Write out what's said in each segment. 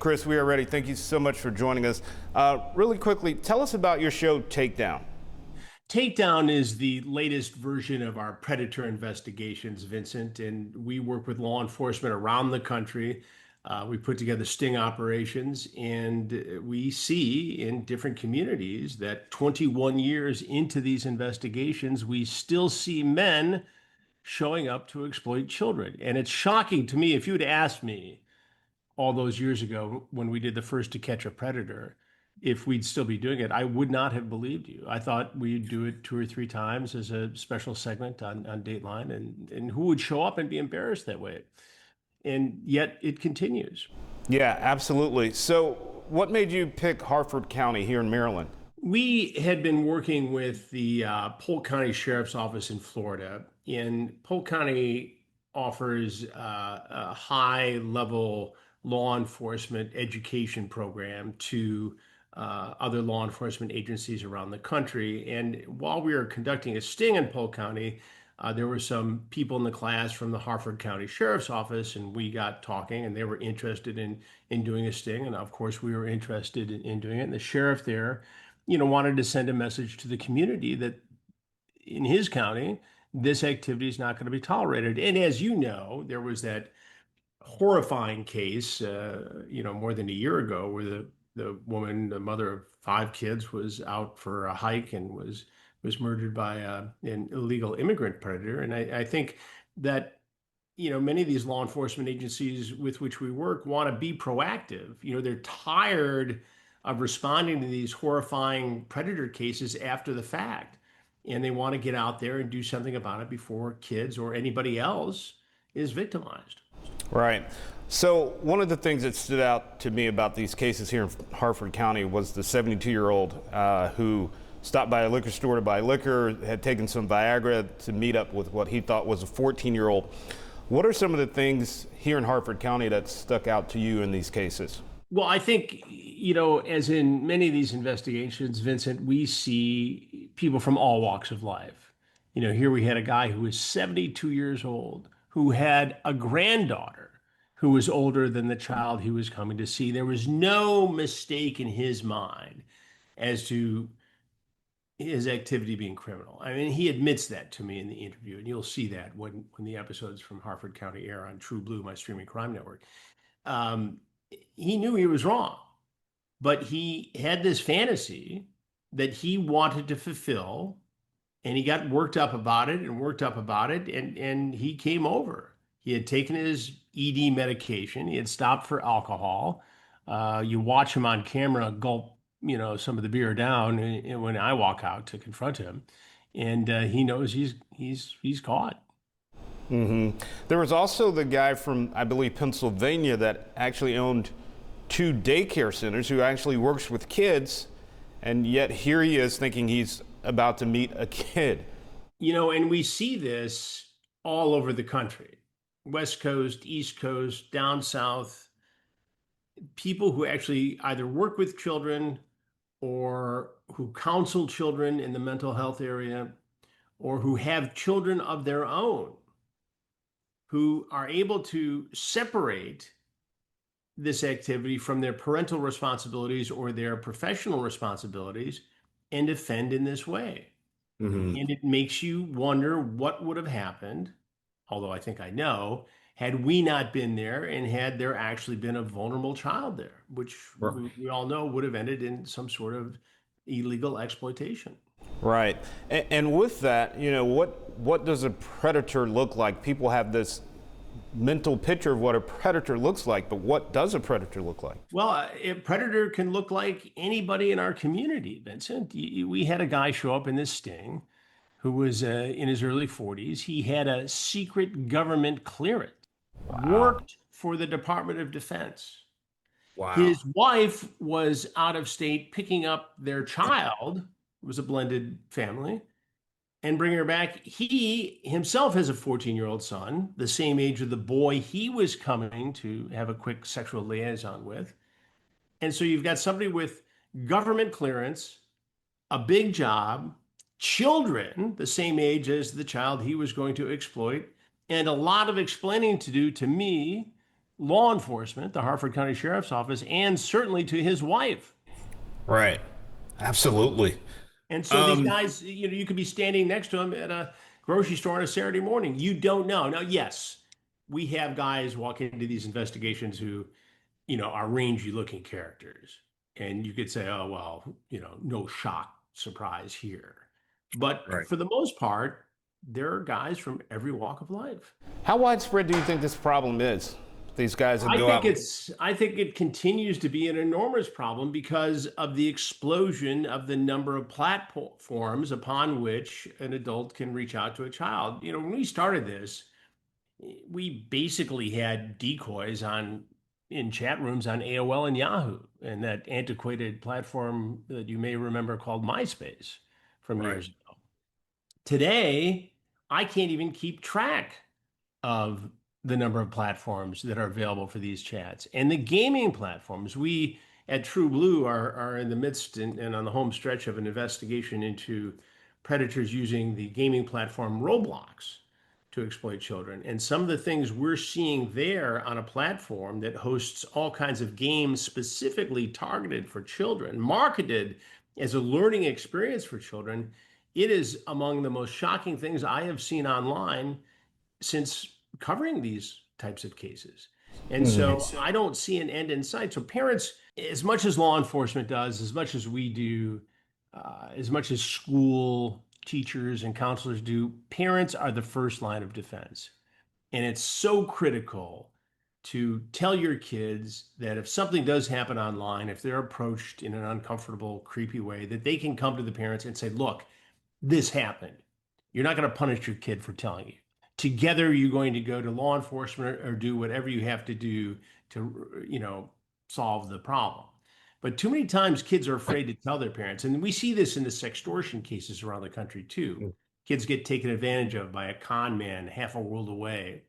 Chris, we are ready. Thank you so much for joining us. Really quickly, tell us about your show, Takedown. Takedown is the latest version of our predator investigations, Vincent, and we work with law enforcement around the country. We put together sting operations, and we see in different communities that 21 years into these investigations, we still see men showing up to exploit children. And it's shocking to me. If you had asked me all those years ago when we did the first To Catch a Predator, if we'd still be doing it, I would not have believed you. I thought we'd do it 2 or 3 times as a special segment on Dateline, and who would show up and be embarrassed that way? And yet it continues. Yeah, absolutely. So what made you pick Harford County here in Maryland? We had been working with the Polk County Sheriff's Office in Florida, and Polk County offers a high level law enforcement education program to other law enforcement agencies around the country. And while we were conducting a sting in Polk County, there were some people in the class from the Harford County Sheriff's Office, and we got talking, and they were interested in doing a sting. And of course, we were interested in doing it. And the sheriff there, wanted to send a message to the community that in his county, this activity is not going to be tolerated. And as you know, there was that horrifying case, more than a year ago, where the woman, the mother of 5 kids, was out for a hike and was murdered by an illegal immigrant predator. And I think that many of these law enforcement agencies with which we work want to be proactive. They're tired of responding to these horrifying predator cases after the fact, and they want to get out there and do something about it before kids or anybody else is victimized. Right. So one of the things that stood out to me about these cases here in Harford County was the 72-year-old who stopped by a liquor store to buy liquor, had taken some Viagra to meet up with what he thought was a 14-year-old. What are some of the things here in Harford County that stuck out to you in these cases? Well, I think, as in many of these investigations, Vincent, we see people from all walks of life. Here we had a guy who was 72 years old, who had a granddaughter who was older than the child he was coming to see. There was no mistake in his mind as to his activity being criminal. I mean, he admits that to me in the interview, and you'll see that when the episodes from Harford County air on True Blue, my streaming crime network. He knew he was wrong, but he had this fantasy that he wanted to fulfill, and he got worked up about it, and he came over. He had taken his ED medication. He had stopped for alcohol. You watch him on camera gulp, some of the beer down when I walk out to confront him, and he knows he's caught. Mm-hmm. There was also the guy from, I believe, Pennsylvania that actually owned 2 daycare centers, who actually works with kids, and yet here he is thinking he's about to meet a kid. And we see this all over the country, West Coast, East Coast, down South, people who actually either work with children or who counsel children in the mental health area, or who have children of their own, who are able to separate this activity from their parental responsibilities or their professional responsibilities and offend in this way. Mm-hmm. And it makes you wonder what would have happened, although I think I know, had we not been there and had there actually been a vulnerable child there, which we all know would have ended in some sort of illegal exploitation. Right. And with that, what does a predator look like? People have this mental picture of what a predator looks like, but what does a predator look like? Well, a predator can look like anybody in our community, Vincent. We had a guy show up in this sting who was in his early 40s. He had a secret government clearance, worked for the Department of Defense. Wow. His wife was out of state picking up their child. It was a blended family, and bringing her back. He himself has a 14-year-old son, the same age of the boy he was coming to have a quick sexual liaison with. And so you've got somebody with government clearance, a big job, children the same age as the child he was going to exploit, and a lot of explaining to do to me law enforcement, the Harford County Sheriff's Office, and certainly to his wife. Right. Absolutely. And so these Um, guys, you could be standing next to him at a grocery store on a Saturday morning. You don't know. Now, yes, we have guys walk into these investigations who, are rangy looking characters. And you could say, oh, well, no shock, surprise here. But right. for the most part, there are guys from every walk of life. How widespread do you think this problem is? These guys that I go think out. I think it continues to be an enormous problem because of the explosion of the number of platforms upon which an adult can reach out to a child. When we started this, we basically had decoys on in chat rooms on AOL and Yahoo and that antiquated platform that you may remember called MySpace from Right. years ago. Today, I can't even keep track of the number of platforms that are available for these chats. And the gaming platforms, we at True Blue are in the midst and on the home stretch of an investigation into predators using the gaming platform Roblox to exploit children. And some of the things we're seeing there on a platform that hosts all kinds of games specifically targeted for children, marketed as a learning experience for children, it is among the most shocking things I have seen online since covering these types of cases. And Mhm. so I don't see an end in sight. So parents, as much as law enforcement does, as much as we do, as much as school teachers and counselors do, parents are the first line of defense. And it's so critical to tell your kids that if something does happen online, if they're approached in an uncomfortable, creepy way, that they can come to the parents and say, look, this happened. You're not going to punish your kid for telling you. Together, you're going to go to law enforcement or do whatever you have to do to, solve the problem. But too many times kids are afraid to tell their parents. And we see this in the sextortion cases around the country too. Kids get taken advantage of by a con man half a world away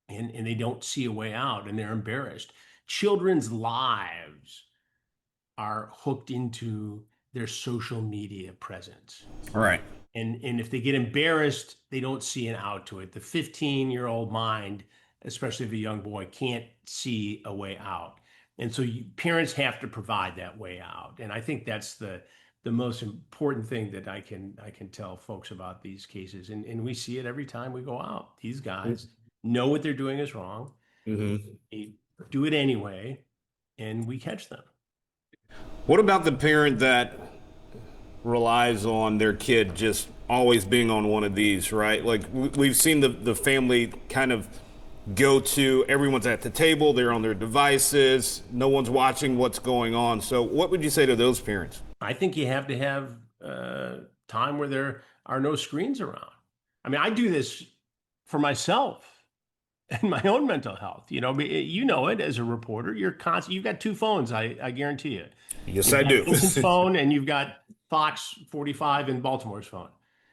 and they don't see a way out and they're embarrassed. Children's lives are hooked into their social media presence. Right. And if they get embarrassed, they don't see an out to it. The 15-year-old mind, especially of a young boy, can't see a way out. And so parents have to provide that way out. And I think that's the most important thing that I can tell folks about these cases. And we see it every time we go out. These guys know what they're doing is wrong. Mm-hmm. They do it anyway, and we catch them. What about the parent that relies on their kid just always being on one of these, right? Like we've seen the family kind of go to everyone's at the table, they're on their devices, no one's watching what's going on. So, what would you say to those parents? I think you have to have time where there are no screens around. I mean, I do this for myself and my own mental health. You know it as a reporter. You're constant. You've got two phones. I guarantee you. Yes, You've I got do. Vincent's phone and you've got Fox 45 and Baltimore's phone.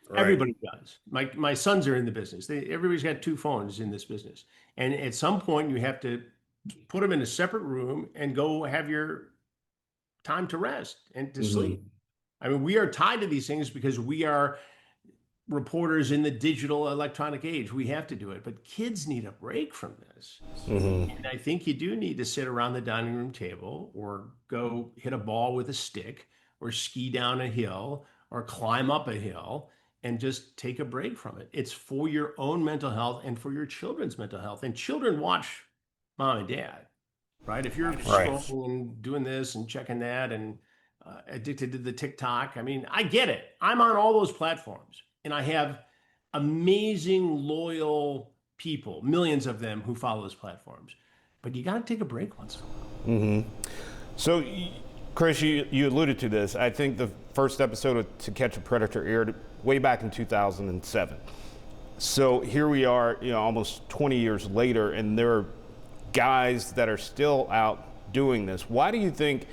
Right. Everybody does. My sons are in the business. Everybody's got two phones in this business. And at some point, you have to put them in a separate room and go have your time to rest and to sleep. Mm-hmm. I mean, we are tied to these things because we are reporters in the digital electronic age. We have to do it, but kids need a break from this. Mm-hmm. And I think you do need to sit around the dining room table or go hit a ball with a stick or ski down a hill or climb up a hill and just take a break from it. It's for your own mental health and for your children's mental health. And children watch mom and dad, right? If you're Right. scrolling and doing this and checking that and addicted to the TikTok, I mean, I get it. I'm on all those platforms and I have amazing, loyal people, millions of them who follow those platforms. But you got to take a break once in a while. Mm-hmm. So, Chris, you alluded to this. I think the first episode of To Catch a Predator aired way back in 2007. So here we are, almost 20 years later, and there are guys that are still out doing this. Why do you think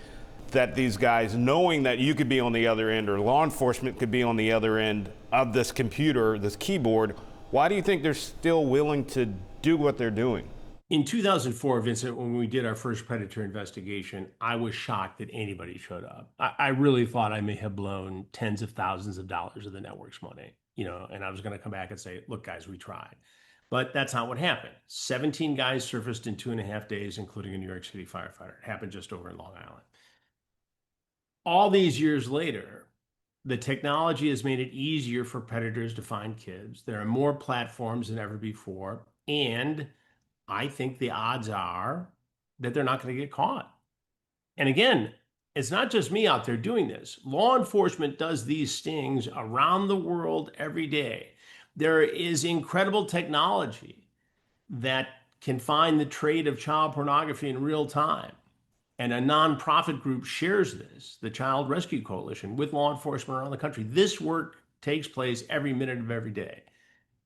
that these guys, knowing that you could be on the other end or law enforcement could be on the other end of this computer, this keyboard, why do you think they're still willing to do what they're doing? In 2004, Vincent, when we did our first predator investigation, I was shocked that anybody showed up. I really thought I may have blown tens of thousands of dollars of the network's money, and I was going to come back and say, look, guys, we tried. But that's not what happened. 17 guys surfaced in 2.5 days, including a New York City firefighter. It happened just over in Long Island. All these years later, the technology has made it easier for predators to find kids. There are more platforms than ever before. And I think the odds are that they're not going to get caught. And again, it's not just me out there doing this. Law enforcement does these stings around the world every day. There is incredible technology that can find the trade of child pornography in real time. And a nonprofit group shares this, the Child Rescue Coalition, with law enforcement around the country. This work takes place every minute of every day.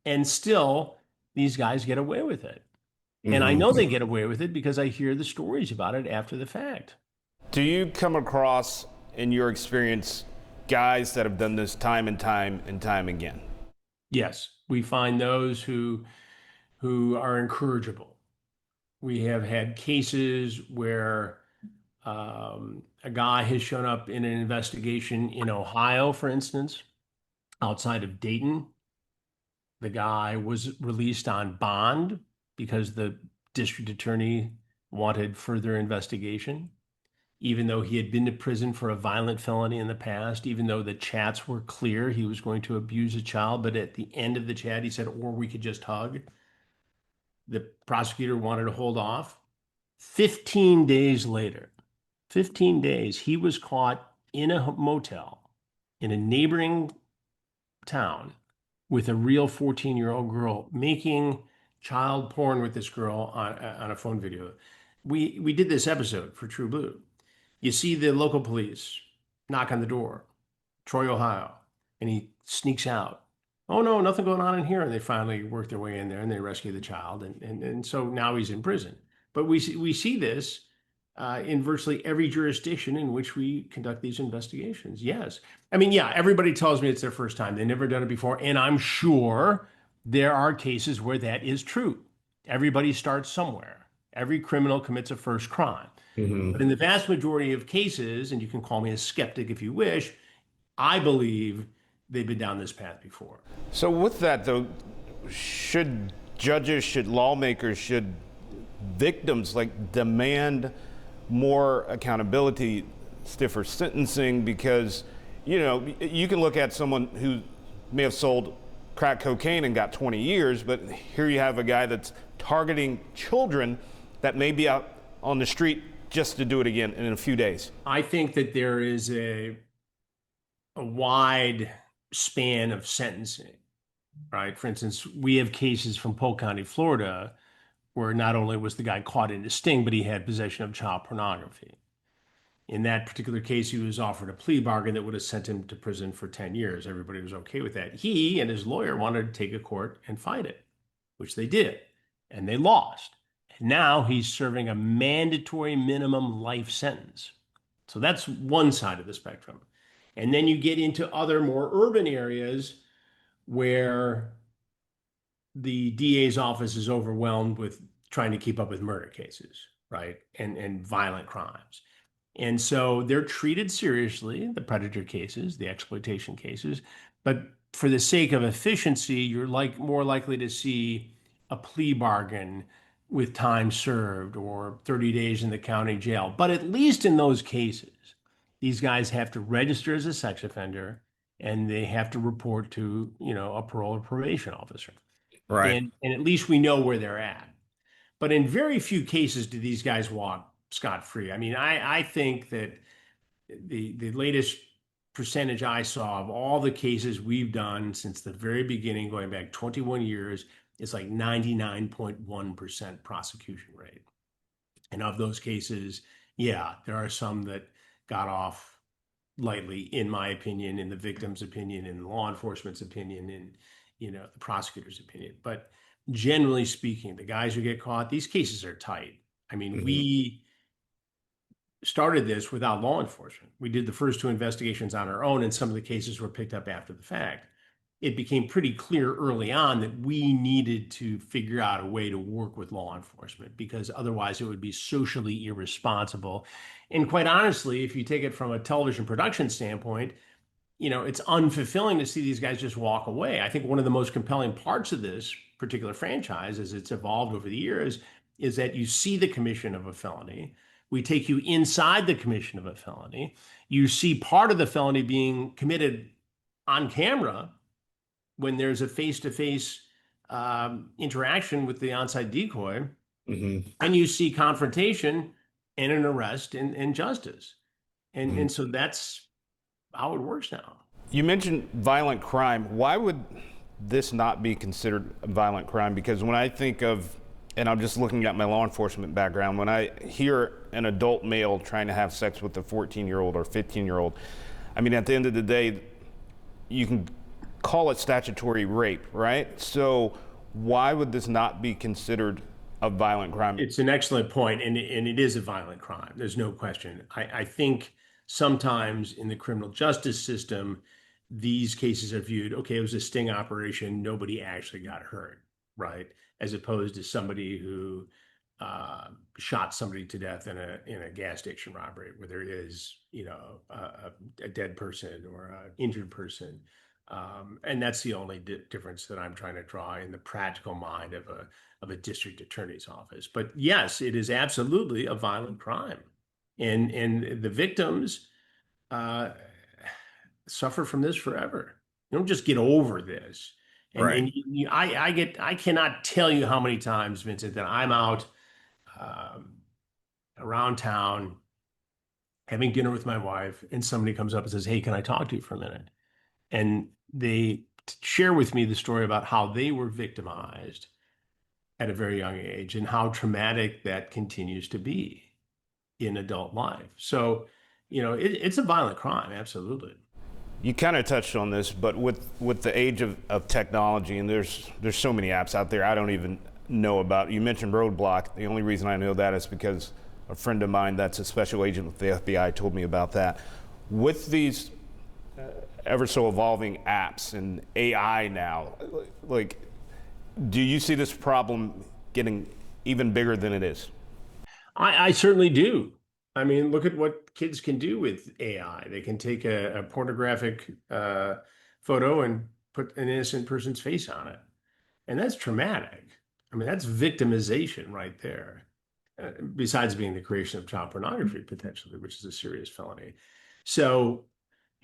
And still, these guys get away with it. And I know they get away with it because I hear the stories about it after the fact. Do you come across, in your experience, guys that have done this time and time and time again? Yes, we find those who are incorrigible. We have had cases where a guy has shown up in an investigation in Ohio, for instance, outside of Dayton. The guy was released on bond because the district attorney wanted further investigation, even though he had been to prison for a violent felony in the past, even though the chats were clear he was going to abuse a child. But at the end of the chat, he said, or we could just hug. The prosecutor wanted to hold off. 15 days later, 15 days, he was caught in a motel in a neighboring town with a real 14-year-old girl making child porn with this girl on a phone video. We did this episode for True Blue. You see the local police knock on the door, Troy, Ohio, and he sneaks out. Oh no, nothing going on in here. And they finally work their way in there and they rescue the child. And so now he's in prison. But we see this in virtually every jurisdiction in which we conduct these investigations. Yes. I mean, yeah, everybody tells me it's their first time. They've never done it before. And I'm sure there are cases where that is true. Everybody starts somewhere. Every criminal commits a first crime. But in the vast majority of cases, and you can call me a skeptic if you wish, I believe they've been down this path before. So with that, though, should judges, should lawmakers, should victims like demand more accountability, stiffer sentencing? Because, you know, you can look at someone who may have sold crack cocaine and got 20 years, but here you have a guy that's targeting children that may be out on the street just to do it again in a few days. I think that there is a wide span of sentencing, right? For instance, we have cases from Polk County, Florida, where not only was the guy caught in a sting, but he had possession of child pornography. In that particular case, he was offered a plea bargain that would have sent him to prison for 10 years. Everybody was okay with that. He and his lawyer wanted to take a court and fight it, which they did, and they lost. And now he's serving a mandatory minimum life sentence. So that's one side of the spectrum. And then you get into other more urban areas where the DA's office is overwhelmed with trying to keep up with murder cases, right? And violent crimes. And so they're treated seriously, the predator cases, the exploitation cases, but for the sake of efficiency, you're more likely to see a plea bargain with time served or 30 days in the county jail. But at least in those cases, these guys have to register as a sex offender and they have to report to, a parole or probation officer. Right. And at least we know where they're at. But in very few cases do these guys walk scot-free. I mean, I think that the latest percentage I saw of all the cases we've done since the very beginning, going back 21 years, is like 99.1% prosecution rate. And of those cases, yeah, there are some that got off lightly, in my opinion, in the victim's opinion, in law enforcement's opinion, in the prosecutor's opinion. But generally speaking, the guys who get caught, these cases are tight. I mean, we started this without law enforcement. We did the first two investigations on our own, and some of the cases were picked up after the fact. It became pretty clear early on that we needed to figure out a way to work with law enforcement, because otherwise it would be socially irresponsible. And quite honestly, if you take it from a television production standpoint, it's unfulfilling to see these guys just walk away. I think one of the most compelling parts of this particular franchise, as it's evolved over the years, is that you see the commission of a felony. We take you inside the commission of a felony. You see part of the felony being committed on camera when there's a face-to-face interaction with the onside decoy, and you see confrontation and an arrest and justice. And so that's how it works now. You mentioned violent crime. Why would this not be considered a violent crime? Because when I think of, and I'm just looking at my law enforcement background, when I hear an adult male trying to have sex with a 14-year-old or 15-year-old, I mean, at the end of the day, you can call it statutory rape, right? So why would this not be considered a violent crime? It's an excellent point, and it is a violent crime. There's no question. I think sometimes in the criminal justice system, these cases are viewed, okay, it was a sting operation, nobody actually got hurt, right? As opposed to somebody who shot somebody to death in a gas station robbery where there is, a dead person or an injured person. And that's the only difference that I'm trying to draw in the practical mind of a district attorney's office. But yes, it is absolutely a violent crime, and the victims suffer from this forever. You don't just get over this. And, Right. I cannot tell you how many times, Vincent, that I'm out around town having dinner with my wife, and somebody comes up and says, "Hey, can I talk to you for a minute?" And they share with me the story about how they were victimized at a very young age and how traumatic that continues to be in adult life. So, it's a violent crime, absolutely. You kind of touched on this, but with the age of technology, and there's so many apps out there I don't even know about. You mentioned Roadblock. The only reason I know that is because a friend of mine that's a special agent with the FBI told me about that. With these ever so evolving apps and AI now, like, do you see this problem getting even bigger than it is? I certainly do. I mean, look at what kids can do with AI. They can take a pornographic photo and put an innocent person's face on it. And that's traumatic. I mean, that's victimization right there, besides being the creation of child pornography, potentially, which is a serious felony. So,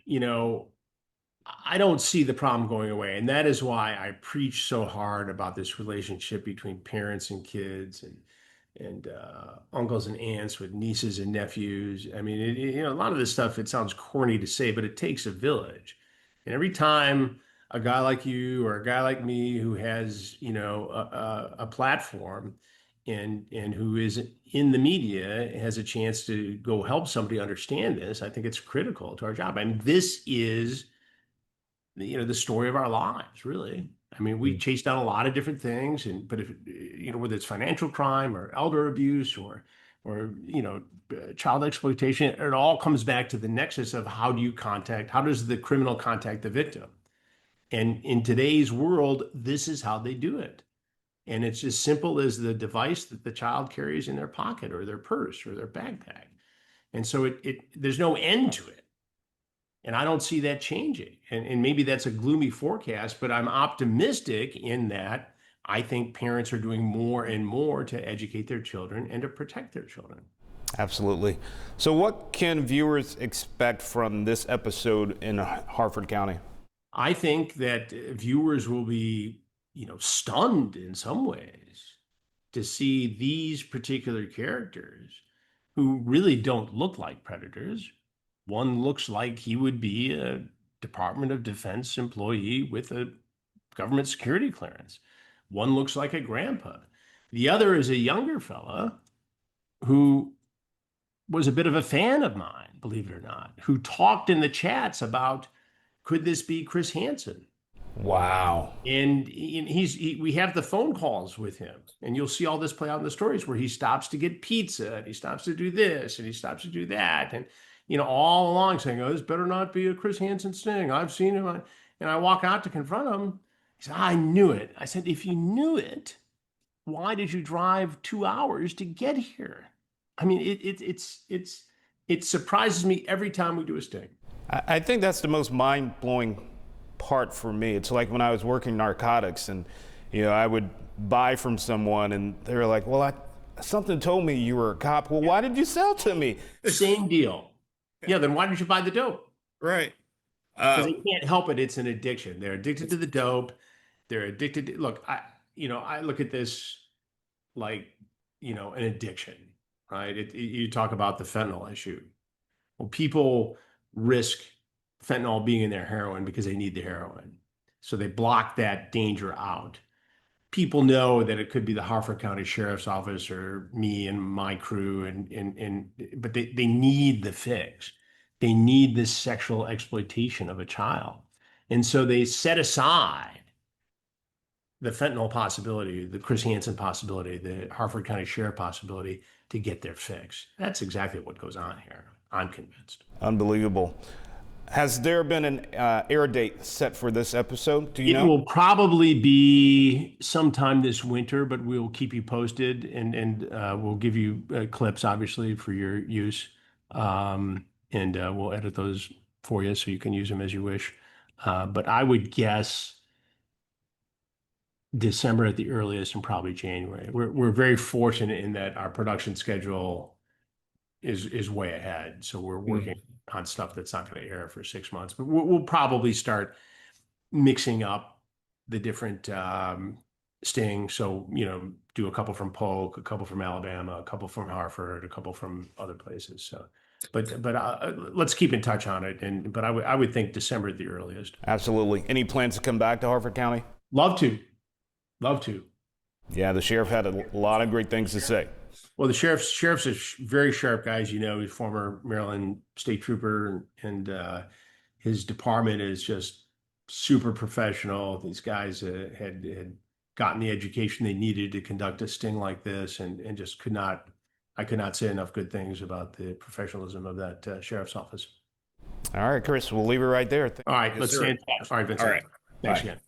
you know, I don't see the problem going away. And that is why I preach so hard about this relationship between parents and kids and uncles and aunts with nieces and nephews. I mean, a lot of this stuff, it sounds corny to say, but it takes a village. And every time a guy like you or a guy like me who has, a platform and who is in the media has a chance to go help somebody understand this, I think it's critical to our job. I mean, this is the story of our lives, really. I mean, we chase down a lot of different things, but if whether it's financial crime or elder abuse or child exploitation, it all comes back to the nexus of how does the criminal contact the victim? And in today's world, this is how they do it. And it's as simple as the device that the child carries in their pocket or their purse or their backpack. And so there's no end to it. And I don't see that changing. And maybe that's a gloomy forecast, but I'm optimistic in that I think parents are doing more and more to educate their children and to protect their children. Absolutely. So what can viewers expect from this episode in Harford County? I think that viewers will be, stunned in some ways to see these particular characters who really don't look like predators. One looks like he would be a Department of Defense employee with a government security clearance. One looks like a grandpa. The other is a younger fella who was a bit of a fan of mine, believe it or not, who talked in the chats about, could this be Chris Hansen? Wow. And we have the phone calls with him, and you'll see all this play out in the stories where he stops to get pizza, and he stops to do this, and he stops to do that, and all along saying, "Oh, this better not be a Chris Hansen sting. I've seen him." And I walk out to confront him. He said, "I knew it." I said, "If you knew it, why did you drive 2 hours to get here?" I mean, it surprises me every time we do a sting. I think that's the most mind-blowing part for me. It's like when I was working narcotics, and I would buy from someone, and they were like, "Well, something told me you were a cop." Well, why did you sell to me? Same deal. Yeah, then why did you buy the dope? Right. Because they can't help it. It's an addiction. They're addicted to the dope. They're addicted to, look, I look at this like, an addiction, right? You talk about the fentanyl issue. Well, people risk fentanyl being in their heroin because they need the heroin. So they block that danger out. People know that it could be the Harford County Sheriff's Office or me and my crew, but they need the fix. They need this sexual exploitation of a child. And so they set aside the fentanyl possibility, the Chris Hansen possibility, the Harford County Sheriff possibility to get their fix. That's exactly what goes on here. I'm convinced. Unbelievable. Has there been an air date set for this episode? Do you know? It will probably be sometime this winter, but we'll keep you posted, and we'll give you clips, obviously, for your use, and we'll edit those for you so you can use them as you wish. But I would guess December at the earliest, and probably January. We're very fortunate in that our production schedule is way ahead, so we're working on stuff that's not going to air for 6 months. But we'll probably start mixing up the different stings. So, do a couple from Polk, a couple from Alabama, a couple from Harford, a couple from other places. So, but let's keep in touch on it. But I would think December at the earliest. Absolutely. Any plans to come back to Harford County? Love to. Yeah, the sheriff had a lot of great things to say. Well, the sheriff's a very sharp guy, as you know. He's former Maryland state trooper, and his department is just super professional. These guys had gotten the education they needed to conduct a sting like this, and just I could not say enough good things about the professionalism of that sheriff's office. All right, Chris, we'll leave it right there. All right, let's stay in touch. All right, Vincent. All right. Thanks Bye. again.